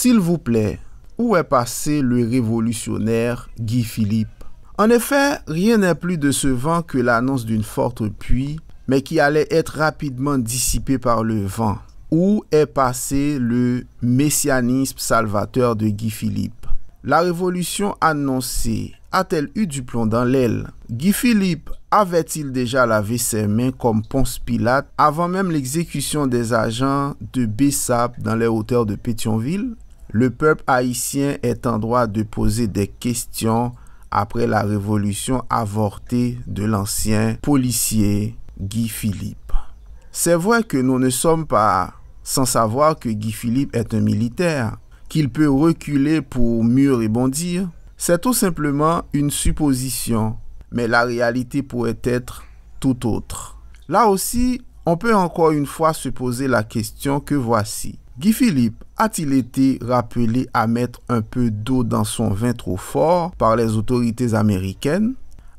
S'il vous plaît, où est passé le révolutionnaire Guy Philippe? En effet, rien n'est plus décevant que l'annonce d'une forte pluie, mais qui allait être rapidement dissipée par le vent. Où est passé le messianisme salvateur de Guy Philippe? La révolution annoncée a-t-elle eu du plomb dans l'aile? Guy Philippe avait-il déjà lavé ses mains comme Ponce Pilate avant même l'exécution des agents de Bessap dans les hauteurs de Pétionville? Le peuple haïtien est en droit de poser des questions après la révolution avortée de l'ancien policier Guy Philippe. C'est vrai que nous ne sommes pas sans savoir que Guy Philippe est un militaire, qu'il peut reculer pour mieux rebondir. C'est tout simplement une supposition, mais la réalité pourrait être tout autre. Là aussi, on peut encore une fois se poser la question que voici. Guy Philippe a-t-il été rappelé à mettre un peu d'eau dans son vin trop fort par les autorités américaines?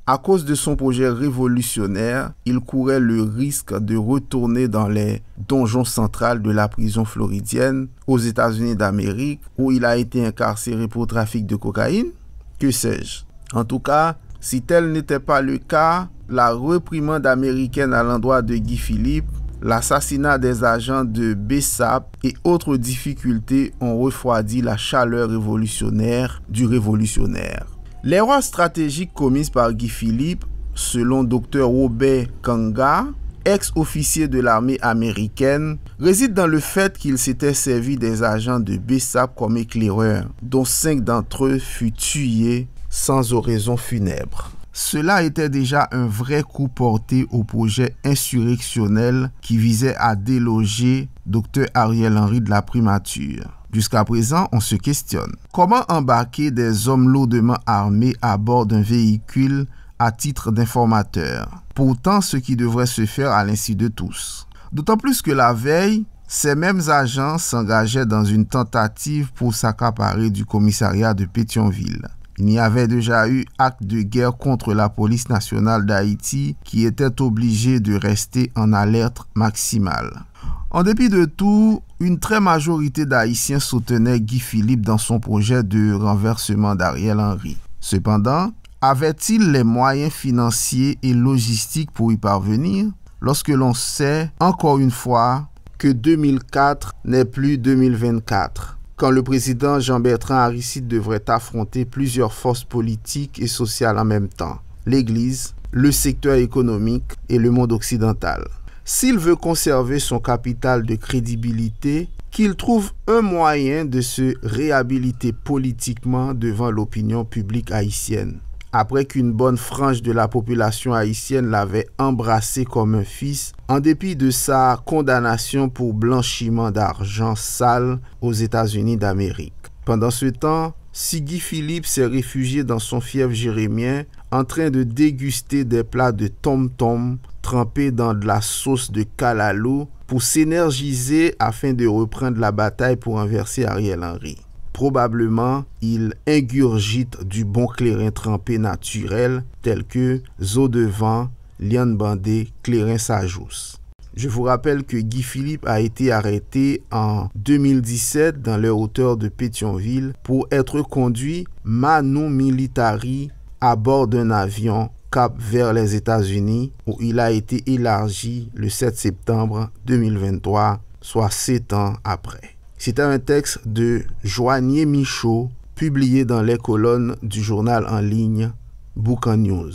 À cause de son projet révolutionnaire, il courait le risque de retourner dans les donjons centrales de la prison floridienne aux États-Unis d'Amérique où il a été incarcéré pour trafic de cocaïne? Que sais-je? En tout cas, si tel n'était pas le cas, la réprimande américaine à l'endroit de Guy Philippe, l'assassinat des agents de Bessap et autres difficultés ont refroidi la chaleur révolutionnaire du révolutionnaire. L'erreur stratégique commise par Guy Philippe, selon Dr Robert Kanga, ex-officier de l'armée américaine, réside dans le fait qu'il s'était servi des agents de Bessap comme éclaireurs, dont 5 d'entre eux furent tués sans oraison funèbre. Cela était déjà un vrai coup porté au projet insurrectionnel qui visait à déloger Dr Ariel Henry de la primature. Jusqu'à présent, on se questionne. Comment embarquer des hommes lourdement armés à bord d'un véhicule à titre d'informateur? Pourtant, ce qui devrait se faire à l'insu de tous. D'autant plus que la veille, ces mêmes agents s'engageaient dans une tentative pour s'accaparer du commissariat de Pétionville. Il y avait déjà eu acte de guerre contre la police nationale d'Haïti qui était obligée de rester en alerte maximale. En dépit de tout, une très majorité d'Haïtiens soutenaient Guy Philippe dans son projet de renversement d'Ariel Henry. Cependant, avait-il les moyens financiers et logistiques pour y parvenir? Lorsque l'on sait, encore une fois, que 2004 n'est plus 2024. Quand le président Jean-Bertrand Aristide devrait affronter plusieurs forces politiques et sociales en même temps, l'Église, le secteur économique et le monde occidental. S'il veut conserver son capital de crédibilité, qu'il trouve un moyen de se réhabiliter politiquement devant l'opinion publique haïtienne. Après qu'une bonne frange de la population haïtienne l'avait embrassé comme un fils, en dépit de sa condamnation pour blanchiment d'argent sale aux États-Unis d'Amérique. Pendant ce temps, si Guy Philippe s'est réfugié dans son fief jérémien, en train de déguster des plats de tom-tom trempés dans de la sauce de kalalou pour s'énergiser afin de reprendre la bataille pour renverser Ariel Henry. Probablement, il ingurgite du bon clairin trempé naturel tel que Zo de Vent, Liane Bandé, Clairin Sajous. Je vous rappelle que Guy Philippe a été arrêté en 2017 dans les hauteurs de Pétionville pour être conduit manu militari à bord d'un avion cap vers les États-Unis où il a été élargi le 7 septembre 2023, soit 7 ans après. C'était un texte de Joignier Michaud, publié dans les colonnes du journal en ligne Boucan News.